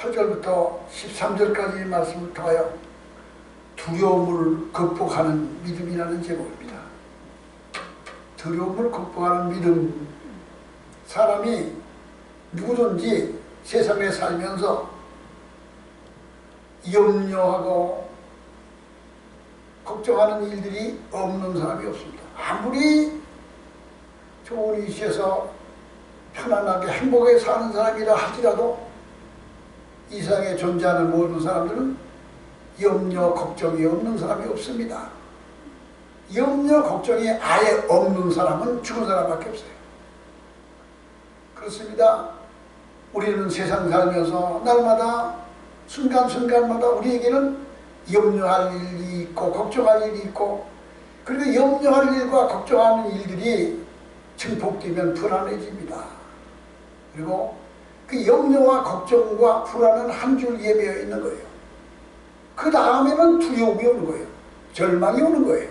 8절부터 13절까지 말씀을 통하여 두려움을 극복하는 믿음이라는 제목입니다. 두려움을 극복하는 믿음. 사람이 누구든지 세상에 살면서 염려하고 걱정하는 일들이 없는 사람이 없습니다. 아무리 좋은 위치에서 편안하게 행복하게 사는 사람이라 할지라도 이 세상에 존재하는 모든 사람들은 염려, 걱정이 없는 사람이 없습니다. 염려, 걱정이 아예 없는 사람은 죽은 사람밖에 없어요. 그렇습니다. 우리는 세상 살면서 날마다 순간순간마다 우리에게는 염려할 일이 있고 걱정할 일이 있고, 그리고 염려할 일과 걱정하는 일들이 증폭되면 불안해집니다. 그리고 그 염려와 걱정과 불안은 한 줄기에 매여 있는 거예요. 그 다음에는 두려움이 오는 거예요. 절망이 오는 거예요.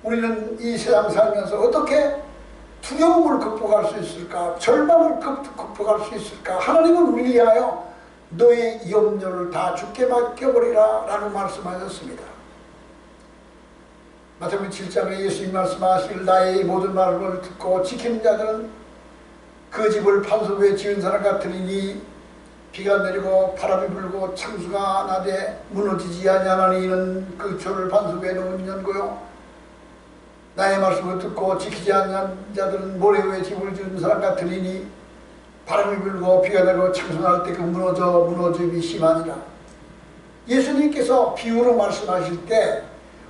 우리는 이 세상 살면서 어떻게 두려움을 극복할 수 있을까? 절망을 극복할 수 있을까? 하나님은 우리를 위하여 너의 염려를 다 주께 맡겨버리라 라고 말씀하셨습니다. 마태복음 7장에 예수님 말씀하시길 나의 모든 말을 듣고 지키는 자들은 그 집을 반석 위에 지은 사람 같으리니 비가 내리고 바람이 불고 창수가 나되 무너지지 아니하나니 이는 그 조를 반석 위에 놓은 연고요. 나의 말씀을 듣고 지키지 않는 자들은 모래 위에 집을 지은 사람 같으리니 바람이 불고 비가 내리고 창수가 날 때 그 무너짐이 심하니라. 예수님께서 비유로 말씀하실 때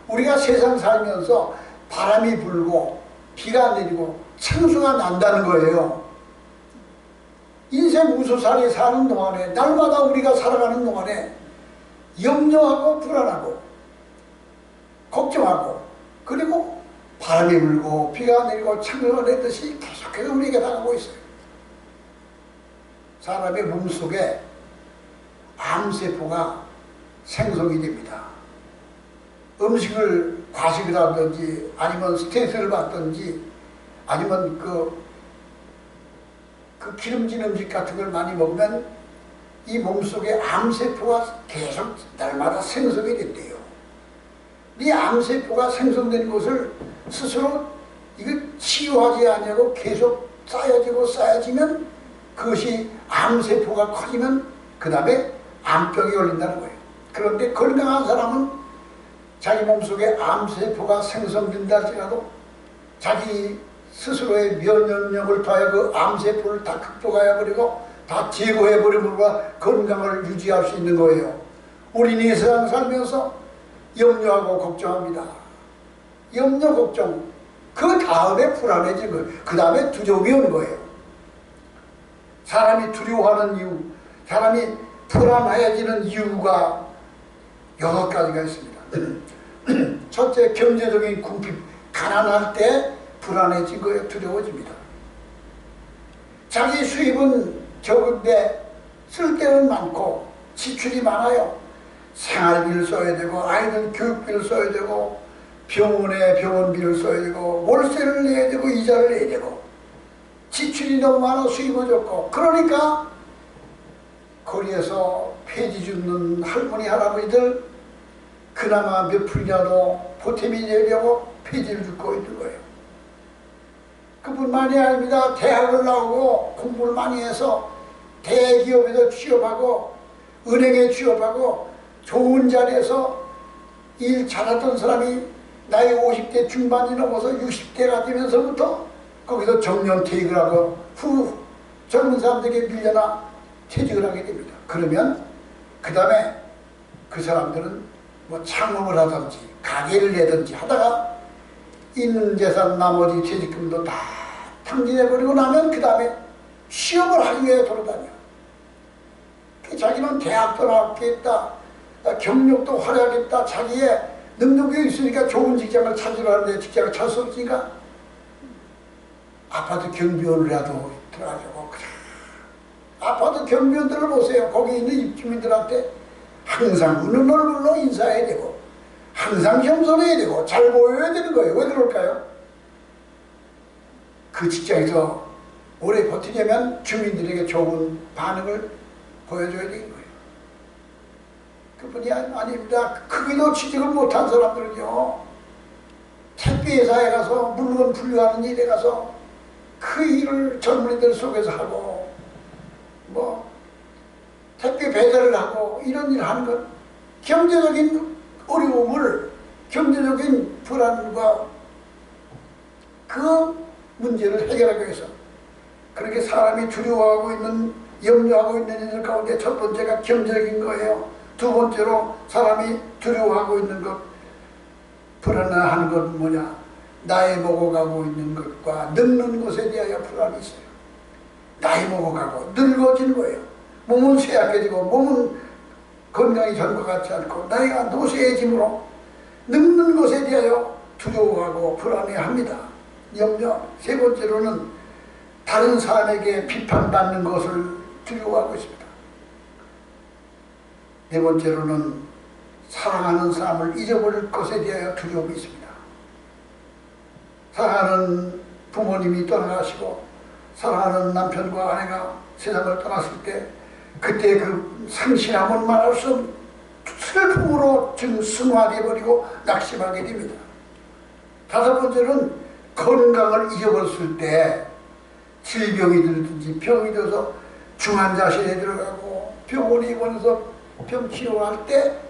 우리가 세상 살면서 바람이 불고 비가 내리고 창수가 난다는 거예요. 인생 우수살이 사는 동안에, 날마다 우리가 살아가는 동안에 염려하고 불안하고 걱정하고, 그리고 바람이 불고 비가 내리고 창수가 내듯이 계속해서 우리에게 다가오고 있어요. 사람의 몸속에 암세포가 생성이 됩니다. 음식을 과식을 하든지 아니면 스트레스를 받든지 아니면 그 기름진 음식 같은 걸 많이 먹으면 이 몸속에 암세포가 계속 날마다 생성이 된대요. 이 암세포가 생성된 것을 스스로 이거 치유하지 않냐고 계속 쌓여지면 그것이 암세포가 커지면 그 다음에 암병이 걸린다는 거예요. 그런데 건강한 사람은 자기 몸속에 암세포가 생성된다 할지라도 자기 스스로의 면역력을 더하여 그 암세포를 다 극복해버리고 다 제거해버림으로 건강을 유지할 수 있는 거예요. 우리는 이 세상 살면서 염려하고 걱정합니다. 염려, 걱정, 그 다음에 불안해진 거예요. 그 다음에 두려움이 오는 거예요. 사람이 두려워하는 이유, 사람이 불안해지는 이유가 6가지가 있습니다. 첫째, 경제적인 궁핍, 가난할 때 불안해진 거예요. 두려워집니다. 자기 수입은 적은데 쓸 때는 많고 지출이 많아요. 생활비를 써야 되고 아이들 교육비를 써야 되고 병원에 병원비를 써야 되고 월세를 내야 되고 이자를 내야 되고 지출이 너무 많아 수입은 적고, 그러니까 거리에서 폐지 줍는 할머니 할아버지들 그나마 몇 푼이라도 보탬이 되려고 폐지를 줍고 있는 거예요. 그뿐만이 아닙니다. 대학을 나오고 공부를 많이 해서 대기업에서 취업하고 은행에 취업하고 좋은 자리에서 일 잘하던 사람이 나이 50대 중반이 넘어서 60대가 되면서부터 거기서 정년퇴직을 하고 후 젊은 사람들에게 밀려나 퇴직을 하게 됩니다. 그러면 그 다음에 그 사람들은 뭐 창업을 하든지 가게를 내든지 하다가 있는 재산 나머지 퇴직금도 다 탕진해버리고 나면 그 다음에 취업을 하기 위해 돌아다녀. 자기는 대학도 나왔겠다, 경력도 활약했다, 자기의 능력이 있으니까 좋은 직장을 찾으러 하는데 직장을 찾을 수 없으니까 아파트 경비원이라도 들어가지고, 아파트 경비원들을 보세요. 거기 있는 입주민들한테 항상 웃는 얼굴로 인사해야 되고 항상 겸손해야 되고 잘 보여야 되는 거예요. 왜 그럴까요? 그 직장에서 오래 버티려면 주민들에게 좋은 반응을 보여줘야 되는 거예요. 그뿐이 아닙니다. 크게도 취직을 못한 사람들은요, 택배회사에 가서 물건 분류하는 일에 가서 그 일을 젊은이들 속에서 하고, 뭐 택배 배달을 하고 이런 일을 하는 건 경제적인 어려움을, 경제적인 불안과 그 문제를 해결하기 위해서, 그렇게 사람이 두려워하고 있는, 염려하고 있는 일 가운데 첫 번째가 경제적인 거예요. 두 번째로 사람이 두려워하고 있는 것, 불안해하는 것은 뭐냐? 나이 먹어가고 있는 것과 늙는 것에 대하여 불안이 있어요. 나이 먹어가고 늙어지는 거예요. 몸은 쇠약해지고 몸은 건강이 전과 같지 않고 나이가 노쇠해짐으로 늙는 것에 대하여 두려워하고 불안해합니다. 염려. 세 번째로는 다른 사람에게 비판받는 것을 두려워하고 있습니다. 네 번째로는 사랑하는 사람을 잊어버릴 것에 대하여 두려움이 있습니다. 사랑하는 부모님이 떠나가시고 사랑하는 남편과 아내가 세상을 떠났을 때 그때 그 상실함은 말할 수 없는 슬픔으로 지금 승화되어버리고 낙심하게 됩니다. 다섯 번째는 건강을 잊어버렸을 때 질병이 들든지 병이 들어서 중환자실에 들어가고 병원에 입원해서 병 치료할 때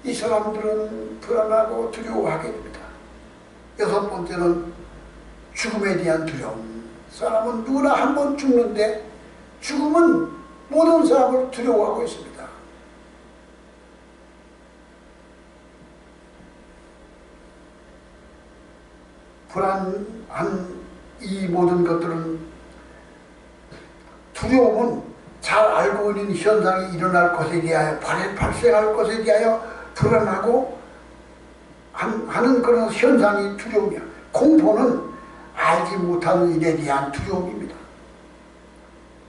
이 사람들은 불안하고 두려워하게 됩니다. 여섯 번째는 죽음에 대한 두려움. 사람은 누구나 한 번 죽는데 죽음은 모든 사람을 두려워하고 있습니다. 불안한 이 모든 것들은, 두려움은 잘 알고 있는 현상이 일어날 것에 대하여, 발생할 것에 대하여 불안하고 하는 그런 현상이 두려움이야. 공포는 알지 못하는 일에 대한 두려움입니다.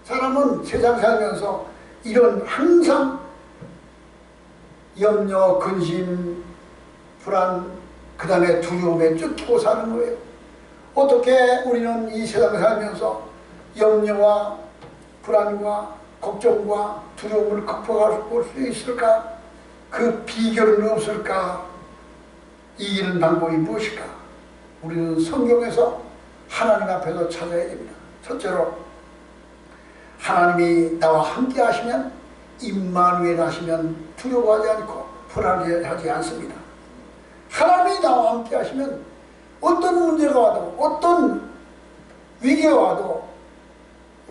사람은 세상 살면서 이런 항상 염려, 근심, 불안, 그 다음에 두려움에 쫓기고 사는 거예요. 어떻게 우리는 이 세상을 살면서 염려와 불안과 걱정과 두려움을 극복할 수 있을까? 그 비결은 없을까? 이기는 방법이 무엇일까? 우리는 성경에서 하나님 앞에서 찾아야 됩니다. 첫째로, 하나님이 나와 함께 하시면, 임마누엘 하시면 두려워하지 않고 불안해하지 않습니다. 하나님이 나와 함께 하시면 어떤 문제가 와도, 어떤 위기가 와도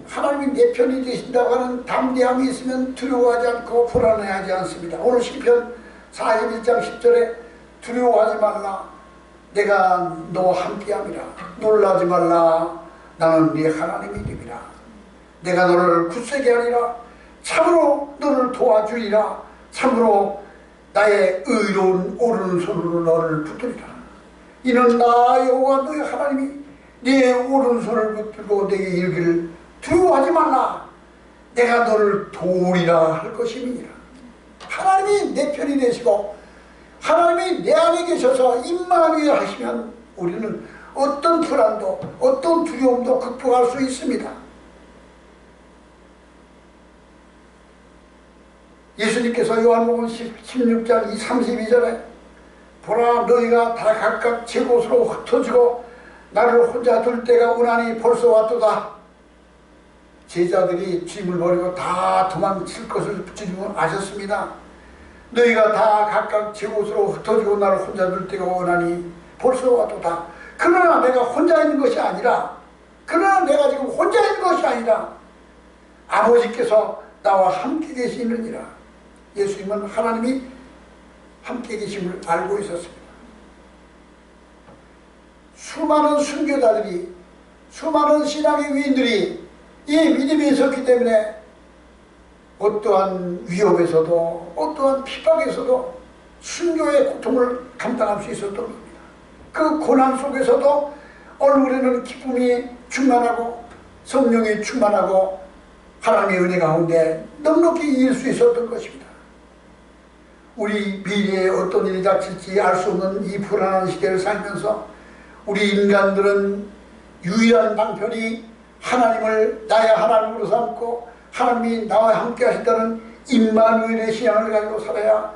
하나님이 내 편이 되신다고 하는 담대함이 있으면 두려워하지 않고 불안해하지 않습니다. 오늘 시편 41장 10절에 두려워하지 말라, 내가 너와 함께함이라. 놀라지 말라, 나는 네 하나님이 됨이라. 내가 너를 굳세게 하리라. 참으로 너를 도와주리라. 참으로 나의 의로운 오른손으로 너를 붙들리라. 이는 나 여호와 너의 하나님이 네 오른손을 붙들고 내게 이르기를 두려워하지 말라, 내가 너를 도우리라 할 것임이니라. 하나님이 내 편이 되시고 하나님이 내 안에 계셔서 임마누엘 하시면 우리는 어떤 불안도, 어떤 두려움도 극복할 수 있습니다. 예수님께서 요한복음 16장 32절에 보라, 너희가 다 각각 제 곳으로 흩어지고 나를 혼자 둘 때가 오나니 벌써 왔도다. 제자들이 짐을 버리고 다 도망칠 것을 주님은 아셨습니다. 너희가 다 각각 제 곳으로 흩어지고 나를 혼자 둘 때가 오나니 벌써 왔도다. 그러나 내가 혼자 있는 것이 아니라, 그러나 내가 지금 혼자 있는 것이 아니라 아버지께서 나와 함께 계시느니라. 예수님은 하나님이 함께 계심을 알고 있었습니다. 수많은 순교자들이, 수많은 신앙의 위인들이 이 믿음이 있었기 때문에 어떠한 위협에서도, 어떠한 핍박에서도 순교의 고통을 감당할 수 있었던 겁니다. 그 고난 속에서도 얼굴에는 기쁨이 충만하고 성령이 충만하고 하나님의 은혜 가운데 넉넉히 이길 수 있었던 것입니다. 우리 미래에 어떤 일이 닥칠지 알 수 없는 이 불안한 시대를 살면서 우리 인간들은 유일한 방편이 하나님을 나의 하나님으로 삼고 하나님이 나와 함께 하신다는 임마누엘의 신앙을 가지고 살아야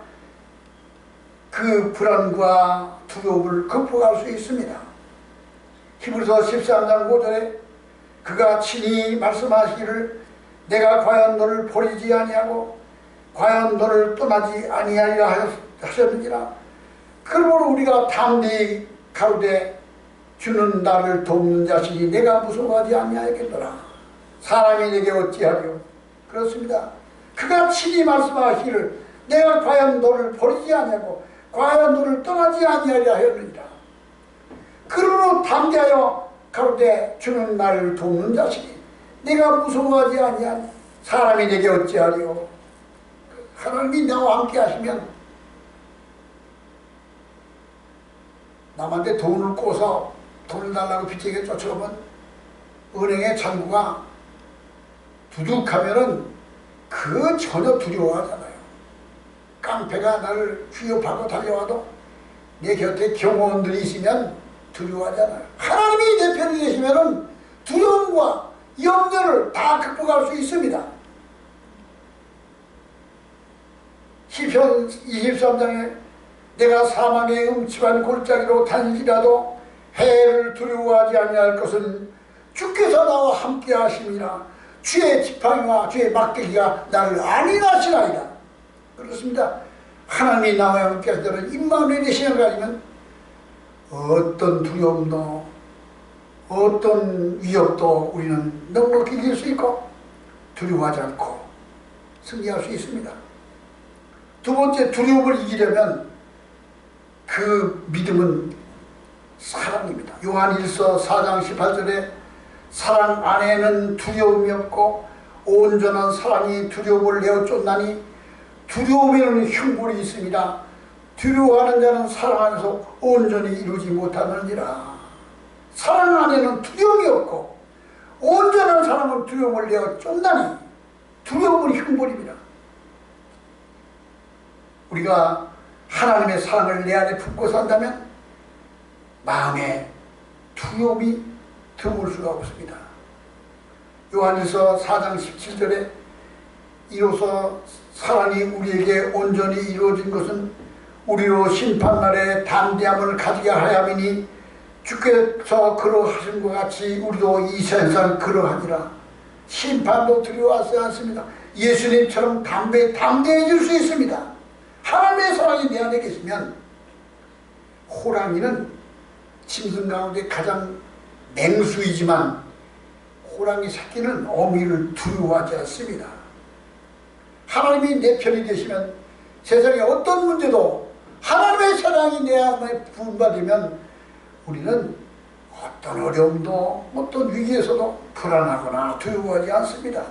그 불안과 두려움을 극복할 수 있습니다. 히브리서 13장 5절에 그가 친히 말씀하시기를 내가 과연 너를 버리지 아니하고 과연 너를 떠나지 아니하리라 하셨느니라. 그러므로 우리가 담대히 가로되 주는 나를 돕는 자식이 내가 무서워하지 아니하겠노라. 사람이 내게 어찌하리요. 그렇습니다. 그가 친히 말씀하시기를 내가 과연 너를 버리지 아니하고 과연 너를 떠나지 아니하리라 하였느니라. 그러므로 담대하여 가로되 주는 나를 돕는 자식이 내가 무서워하지 아니하니 사람이 내게 어찌하리요. 하나님이 나와 함께 하시면 남한테 돈을 꿔서 돈을 달라고 빚쟁이에 쫓아오면 은행의 잔고가 두둑하면은 그 전혀 두려워하잖아요. 깡패가 나를 위협하고 달려와도 내 곁에 경호원들이 있으면 두려워하잖아요. 하나님이 내 편이 계시면은 두려움과 염려를 다 극복할 수 있습니다. 시편 23장에 내가 사망의 음침한 골짜기로 다니지라도 해를 두려워하지 아니할 것은 주께서 나와 함께 하심이라. 주의 지팡이와 주의 막대기가 나를 안위하시나이다. 그렇습니다. 하나님이 나와 함께 하시는 임마누엘의 신앙을 가지면 어떤 두려움도 어떤 위협도 우리는 넉넉히 이길 수 있고 두려워하지 않고 승리할 수 있습니다. 두 번째, 두려움을 이기려면 그 믿음은 사랑입니다. 요한일서 4장 18절에 사랑 안에는 두려움이 없고 온전한 사랑이 두려움을 내어 쫓나니 두려움에는 흉불이 있습니다. 두려워하는 자는 사랑 안에서 온전히 이루지 못하느니라. 사랑 안에는 두려움이 없고 온전한 사랑은 두려움을 내어 쫓나니 두려움은 흉불입니다. 우리가 하나님의 사랑을 내 안에 품고 산다면 마음에 두려움이 드물 수가 없습니다. 요한일서 4장 17절에 이로써 사랑이 우리에게 온전히 이루어진 것은 우리로 심판날에 담대함을 가지게 하야미니 주께서 그러하신 것 같이 우리도 이 세상 그러하니라. 심판도 두려워하지 않습니다. 예수님처럼 담대해질 수 있습니다. 하나님의 사랑이 내 안에 계시면 호랑이는 짐승 가운데 가장 맹수이지만 호랑이 새끼는 어미를 두려워하지 않습니다. 하나님이 내 편이 되시면 세상의 어떤 문제도 하나님의 사랑이 내 안에 부음받으면 우리는 어떤 어려움도 어떤 위기에서도 불안하거나 두려워하지 않습니다.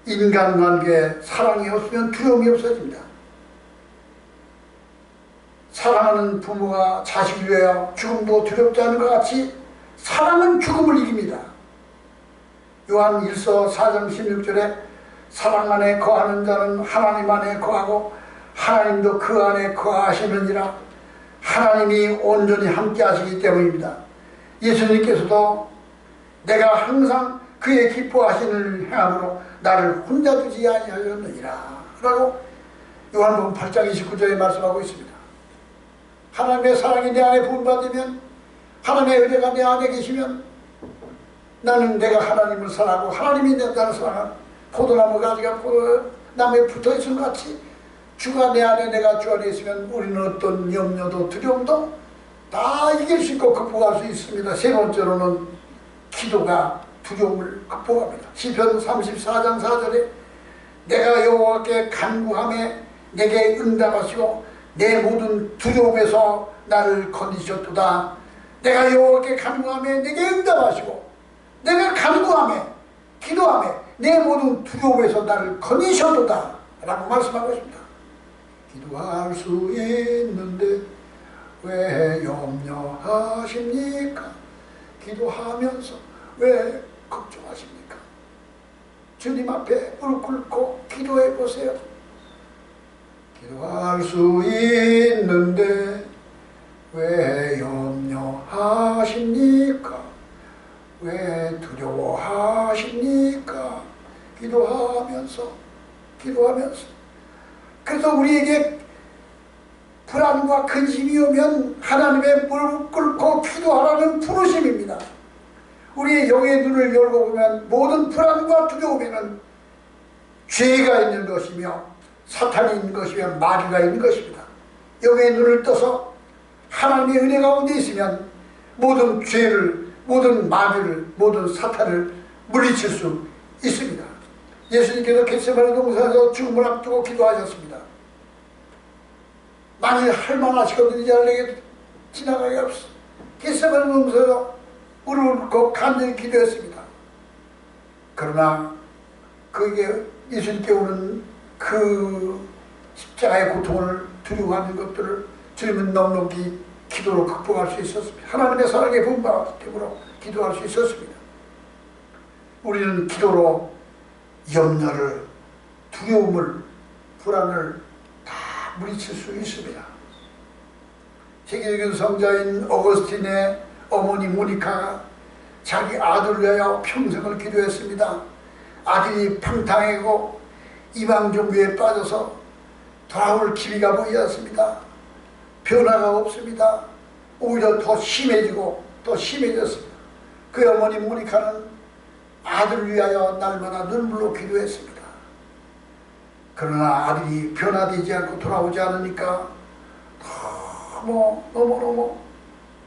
인간관계에 사랑이 없으면 두려움이 없어집니다. 사랑하는 부모가 자식을 위하여 죽음도 두렵지 않은 것 같이 사랑은 죽음을 이깁니다. 요한 1서 4장 16절에 사랑 안에 거하는 자는 하나님 안에 거하고 하나님도 그 안에 거하시느니라. 하나님이 온전히 함께 하시기 때문입니다. 예수님께서도 내가 항상 그의 기뻐하시는 행함으로 나를 혼자 두지 아니하였느니라 라고 요한복음 8장 29절에 말씀하고 있습니다. 하나님의 사랑이 내 안에 부음받으면 하나님의 은혜가 내 안에 계시면 나는 내가 하나님을 사랑하고 하나님이 나를 사랑하는 포도나무 가지가 포도나무에 붙어있은 것 같이 주가 내 안에 내가 주 안에 있으면 우리는 어떤 염려도 두려움도 다 이길 수 있고 극복할 수 있습니다. 세 번째로는 기도가 두려움을 극복합니다. 시편 34장 4절에 내가 여호와께 간구하매 내게 응답하시고 내 모든 두려움에서 나를 건지셨도다. 내가 여호와께 간구하매 내게 응답하시고 내가 간구하매 기도하매 내 모든 두려움에서 나를 건지셨도다 라고 말씀하고 있습니다. 기도할 수 있는데 왜 염려하십니까? 기도하면서 왜 걱정하십니까? 주님 앞에 무릎 꿇고 기도해 보세요. 기도할 수 있는데 왜 염려하십니까? 왜 두려워하십니까? 기도하면서 그래서 우리에게 불안과 근심이 오면 하나님의 무릎 꿇고 기도하라는 부르심입니다. 우리의 영의 눈을 열고 보면 모든 불안과 두려움에는 죄가 있는 것이며 사탄이 있는 것이며 마귀가 있는 것입니다. 영의 눈을 떠서 하나님의 은혜 가운데 있으면 모든 죄를, 모든 마귀를, 모든 사탄을 물리칠 수 있습니다. 예수님께서 겟세마네 동산에서 죽음을 앞두고 기도하셨습니다. 만일 할 만하시거든 이제 내게 지나가기 없어. 겟세마네 동산에서 무릎을 꿇고 간절히 기도했습니다. 그러나 그에게 예수님께 오는 그 십자가의 고통을 두려워하는 것들을 주님은 넉넉히 기도로 극복할 수 있었습니다. 하나님의 사랑의 분바됨으로 기도할 수 있었습니다. 우리는 기도로 염려를, 두려움을, 불안을 다 물리칠 수 있습니다. 세계적인 성자인 어거스틴의 어머니 모니카가 자기 아들을 위하여 평생을 기도했습니다. 아들이 팡탕하고 이방 종교에 빠져서 돌아올 기미가 보이지 않습니다. 변화가 없습니다. 오히려 더 심해지고 더 심해졌습니다. 그 어머니 모니카는 아들을 위하여 날마다 눈물로 기도했습니다. 그러나 아들이 변화되지 않고 돌아오지 않으니까 너무너무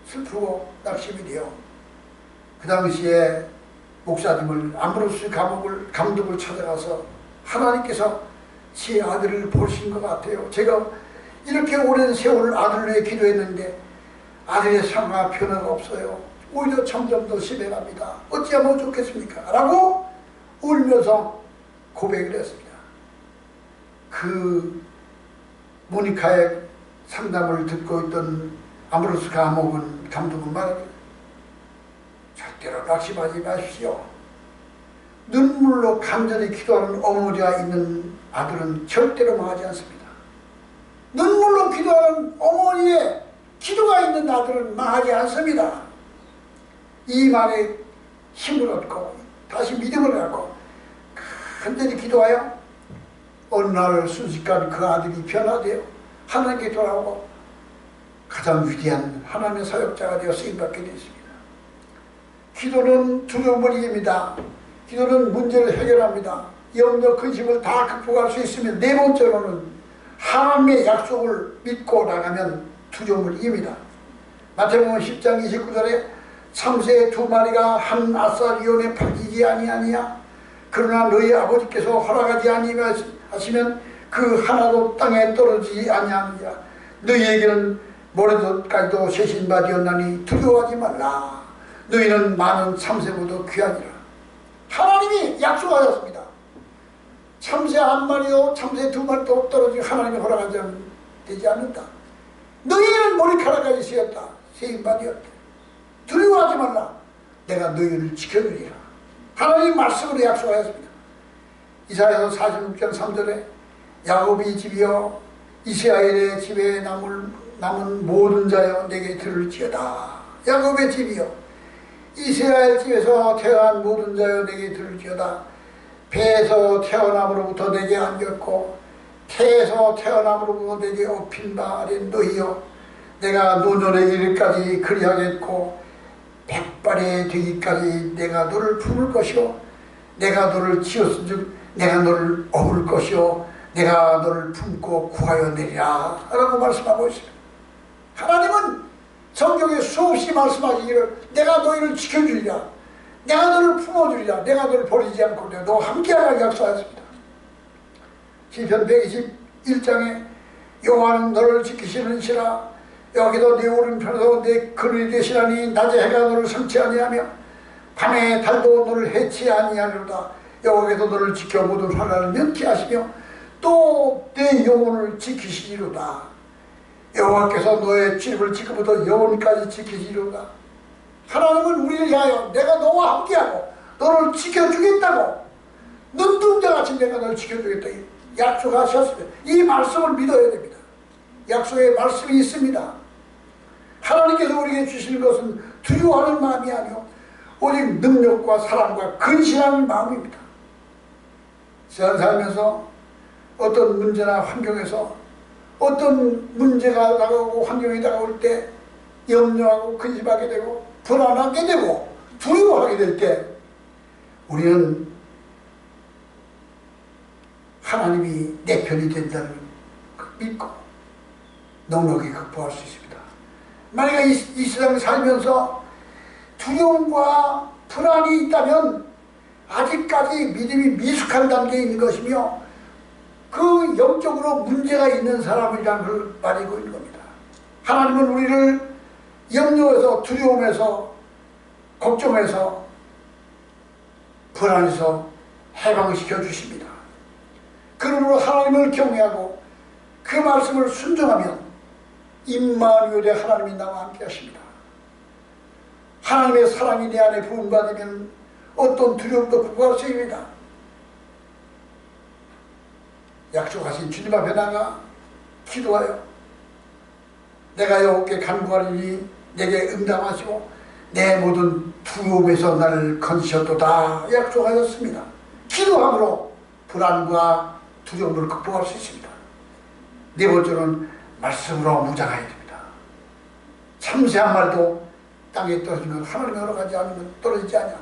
슬프고 낙심이 되어 그 당시에 목사님을 암브로스 감독을 찾아가서 하나님께서 제 아들을 보신 것 같아요. 제가 이렇게 오랜 세월 아들을 위해 기도했는데 아들의 상황 변화가 없어요. 오히려 점점 더 심해갑니다. 어찌하면 좋겠습니까? 라고 울면서 고백을 했습니다. 그 모니카의 상담을 듣고 있던 암브로스 감독은 말합니다. 절대로 낙심하지 마십시오. 눈물로 간절히 기도하는 어머니가 있는 아들은 절대로 망하지 않습니다. 눈물로 기도하는 어머니의 기도가 있는 아들은 망하지 않습니다. 이 말에 힘을 얻고 다시 믿음을 갖고 간절히 기도하여 어느 날 순식간 그 아들이 변화되어 하나님께 돌아오고 가장 위대한 하나님의 사역자가 되어 쓰임받게 되었습니다. 기도는 두려움을 이깁니다. 기도는 문제를 해결합니다. 염려, 근심을 다 극복할 수 있으면 네 번째로는 하나님의 약속을 믿고 나가면 두려움을 이깁니다. 마태복음 10장 29절에 참새 두 마리가 한 아사리온에 팔리지 아니하니야. 그러나 너희 아버지께서 허락하지 아니하시면 그 하나도 땅에 떨어지지 아니하느니라. 너희에게는 모래도까지도 세신 바 되었나니 두려워하지 말라. 너희는 많은 참새보다 귀하니라. 하나님이 약속하셨습니다. 참새 한 마리도 참새 두 마리도 떨어지고 하나님이 허락하지 되지 않는다. 너희는 머리카락까지 세었다. 세인 바 되었다. 두려워하지 말라. 내가 너희를 지켜주리라. 하나님 말씀으로 약속하였습니다. 이사야서 46장 3절에 야곱의 집이여 이스라엘의 집에 남은 모든 자여 내게 들을지어다. 야곱의 집이여 이스라엘 집에서 태어난 모든 자여 내게 들을지어다. 배에서 태어남으로부터 내게 안겼고 태에서 태어남으로부터 내게 업힌 바 아닌 너희여 내가 노년에 이르기까지 그리하겠고 백발에 되기까지 내가 너를 품을 것이요 내가 너를 지었은즉 내가 너를 업을 것이요 내가 너를 품고 구하여 내리라 라고 말씀하고 있습니다. 하나님은 성경에 수없이 말씀하시기를 내가 너희를 지켜주리라, 내가 너를 품어주리라, 내가 너를 버리지 않고 내가 너와 함께하라고 약속하였습니다. 시편 121장에 여호와는 너를 지키시는 시라 여기도 네 오른편에서 내 그늘이 되시라니 낮에 해가 너를 성치 아니하며 밤에 달도 너를 해치 아니하리로다. 여호와께서 너를 지켜 모든 환난을 면케 하시며 또 내 영혼을 지키시리로다. 여호와께서 너의 출입을 지금부터 영혼까지 지키시리로다. 하나님은 우리를 위하여 내가 너와 함께하고 너를 지켜주겠다고 눈동자같이 내가 너를 지켜주겠다 약속하셨습니다. 이 말씀을 믿어야 됩니다. 약속의 말씀이 있습니다. 하나님께서 우리에게 주시는 것은 두려워하는 마음이 아니요 오직 능력과 사랑과 근신하는 마음입니다. 세상 살면서 어떤 문제나 환경에서 어떤 문제가 다가오고 환경이 다가올 때 염려하고 근심하게 되고 불안하게 되고 두려워하게 될 때 우리는 하나님이 내 편이 된다는 믿고 넉넉히 극복할 수 있습니다. 만약에 이 세상을 살면서 두려움과 불안이 있다면 아직까지 믿음이 미숙한 단계에 있는 것이며 그 영적으로 문제가 있는 사람이라는 걸 말하고 있는 겁니다. 하나님은 우리를 염려에서 두려움에서 걱정에서 불안에서 해방시켜 주십니다. 그러므로 하나님을 경외하고 그 말씀을 순종하면 임마누엘의 하나님이 나와 함께 하십니다. 하나님의 사랑이 내 안에 부음받으면 어떤 두려움도 극복할 수 있습니다. 약속하신 주님 앞에 나가 기도하여 내가 여호와께 간구하리니 내게 응답하시고 내 모든 두려움에서 나를 건지셨도다 약속하셨습니다. 기도함으로 불안과 두려움을 극복할 수 있습니다. 네 번째는 말씀으로 무장해야 됩니다. 참새한 마리도 땅에 떨어지면 하나님의 허락하지 않으면 떨어지지 않냐.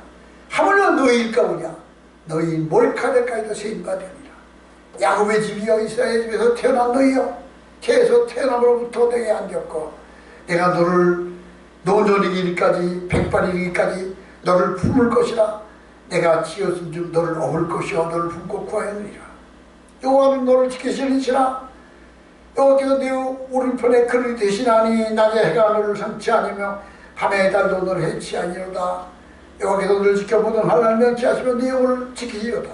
하물며 너희일까 보냐. 너희 몰카델까지도 세임받으리라. 야곱의 집이여 이스라엘 집에서 태어난 너희여 태에서 태어남으로부터 내게 안겼고 내가 너를 노년이기까지 백발이기까지 너를 품을 것이라. 내가 지었은 줄 너를 업을 것이요 너를 품고 구하였느니라. 여호와는 너를 지키시리시라. 여호와께서 네 오른편에 그를 대신하니 낮에 해가 너를 상치 아니며 밤에 달도 너를 해치 아니로다. 여호와께서 너를 지켜보던 하나님 명치하시며 네 영혼을 지키시리로다.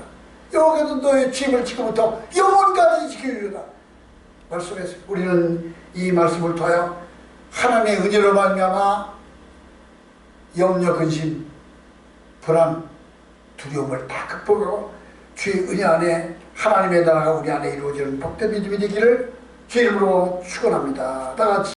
여호와께서 너의 짐을 지금부터 영원까지 지키리로다. 말씀에서 우리는 이 말씀을 통하여 하나님의 은혜로 말미암아 염려, 근심, 불안, 두려움을 다 극복하고 주의 은혜 안에 하나님의 나라가 우리 안에 이루어지는 복된 믿음이 되기를 주의 이름으로 축원합니다. 다 같이